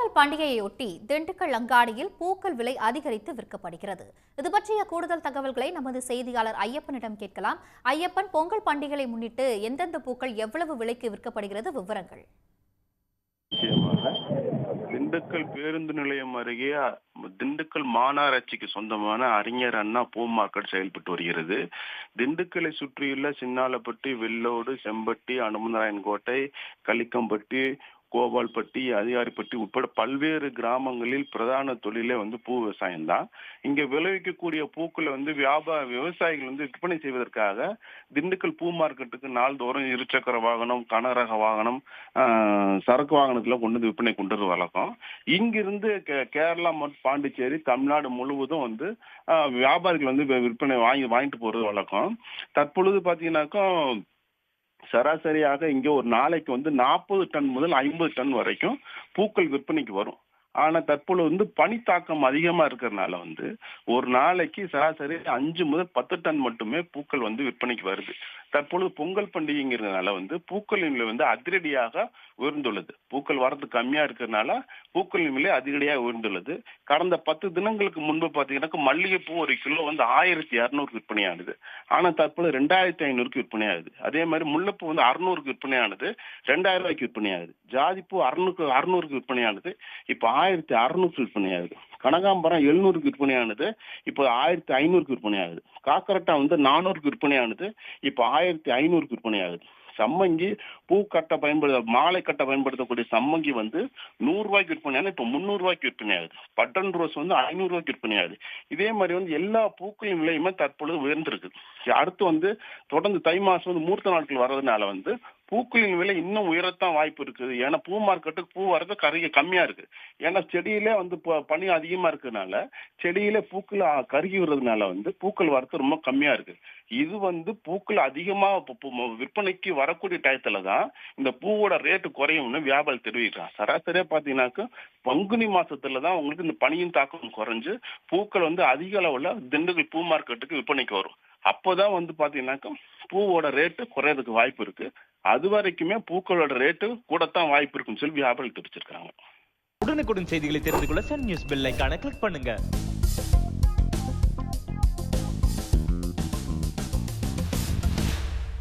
பொங்கல் பண்டிகையொட்டி திண்டுக்கல் அங்காடியில் பூக்கள் விலை அதிகரித்து விற்கப்படுகிறது. இது பற்றிய கூடுதல் தகவல்களை நமது செய்தியாளர் ஐயப்பனிடம் கேட்கலாம். ஐயப்பன், பொங்கல் பண்டிகையை முன்னிட்டு எந்தெந்த பூக்கள் எவ்வளவு விலைக்கு விற்கப்படுகிறது, விவரங்கள்? திண்டுக்கல் பேருந்து நிலையம் அருகே திண்டுக்கல் மாநகராட்சிக்கு சொந்தமான அறிஞர் அண்ணா பூ மார்க்கெட் செயல்பட்டு வருகிறது. திண்டுக்கலை சுற்றியுள்ள சின்னாலப்பட்டி, வெள்ளோடு, செம்பட்டி, அனுமந்தராயன்கோட்டை, களிக்கம்பட்டி, கோபால்பட்டி, அதிகாரிப்பட்டி உட்பட பல்வேறு கிராமங்களில் பிரதான தொழிலே பூ விவசாயம் தான். இங்க விளைவிக்கக்கூடிய பூக்களை விவசாயிகள் விற்பனை செய்வதற்காக திண்டுக்கல் பூ மார்க்கெட்டுக்கு நாள்தோறும் இருசக்கர வாகனம், கனரக வாகனம், சரக்கு வாகனத்துல விற்பனை கொண்டு வழக்கம். இங்கிருந்து கேரளா மற்றும் பாண்டிச்சேரி, தமிழ்நாடு முழுவதும் வியாபாரிகள் விற்பனை வாங்கிட்டு போறது வழக்கம். தற்பொழுது பாத்தீங்கன்னாக்கா சராசரியாக இங்க ஒரு நாளைக்கு 40 டன் முதல் 50 டன் வரைக்கும் பூக்கள் விற்பனைக்கு வரும். ஆனா தற்பொழுது பனி தாக்கம் அதிகமா இருக்கிறதுனால ஒரு நாளைக்கு சராசரி 5 முதல் 10 டன் மட்டுமே பூக்கள் விற்பனைக்கு வருது. தற்பொழுது பொங்கல் பண்டிகைங்கிறதுனால பூக்களின் விலை அதிரடியாக உயர்ந்துள்ளது. பூக்கள் வரது கம்மியா இருக்கிறதுனால பூக்களின் விலை அதிரடியாக உயர்ந்துள்ளது. கடந்த 10 தினங்களுக்கு முன்பு பாத்தீங்கன்னா மல்லிகைப்பூ ஒரு கிலோ 1200 விற்பனையானது. ஆனா தற்போது 2500 விற்பனையாகுது. அதே மாதிரி முல்லைப்பூ 600 விற்பனையானது 2000 ரூபாய்க்கு விற்பனையாகுது. ஜாதிப்பூ 600 விற்பனையானது இப்ப 1600 விற்பனையாகுது. கனகாம்பரம் 700 விற்பனையானது இப்போ 1500 விற்பனையாகுது. காக்கரட்டா 400 விற்பனையானது இப்போ 1500 விற்பனையாகுது. சம்மங்கி பூ கட்ட மாலை கட்ட பயன்படுத்தக்கூடிய சம்மங்கி 100 ரூபாய்க்கு விற்பனையானது இப்போ 300 ரூபாய்க்கு விற்பனையாகுது. பட்டன் ரோஸ் 500 ரூபாய்க்கு விற்பனையாகுது. இதே மாதிரி எல்லா பூக்களின் விலையுமே தற்பொழுது உயர்ந்திருக்கு. அடுத்து தொடர்ந்து தை மாசம் மூர்த்த நாட்கள் வர்றதுனால பூக்களின் விலை இன்னும் உயரத்தான் வாய்ப்பு இருக்குது. ஏன்னா பூ மார்க்கெட்டுக்கு பூ வரது கம்மியா இருக்கு. ஏன்னா செடியிலே பனி அதிகமா இருக்கிறதுனால செடியிலே பூக்கள் கருகி விடுறதுனால பூக்கள் வரது ரொம்ப கம்மியா இருக்கு. இது பூக்கள் அதிகமா விற்பனைக்கு வரக்கூடிய டயத்துல தான் இந்த பூவோட ரேட்டு குறையும்னு வியாபாரி தெரிவிக்கிறான். சராசரியா பாத்தீங்கன்னாக்க பங்குனி மாசத்துலதான் உங்களுக்கு இந்த பனியின் தாக்கம் குறைஞ்சு பூக்கள் அதிக அளவுல திண்டுக்கல் பூ மார்க்கெட்டுக்கு விற்பனைக்கு வரும். அப்போதான் பாத்தீங்கன்னாக்க பூவோட ரேட்டு குறையறதுக்கு வாய்ப்பு இருக்கு. அது வரைக்குமே பூக்களோட ரேட்டு கூடத்தான் வாய்ப்பு இருக்குன்னு சொல்லி வியாபாரி தெரிவிச்சிருக்காங்க. உடனுக்குடன் செய்திகளை தெரிந்து கொள்ள சன் நியூஸ் பெல் ஐகானை கிளிக் பண்ணுங்க.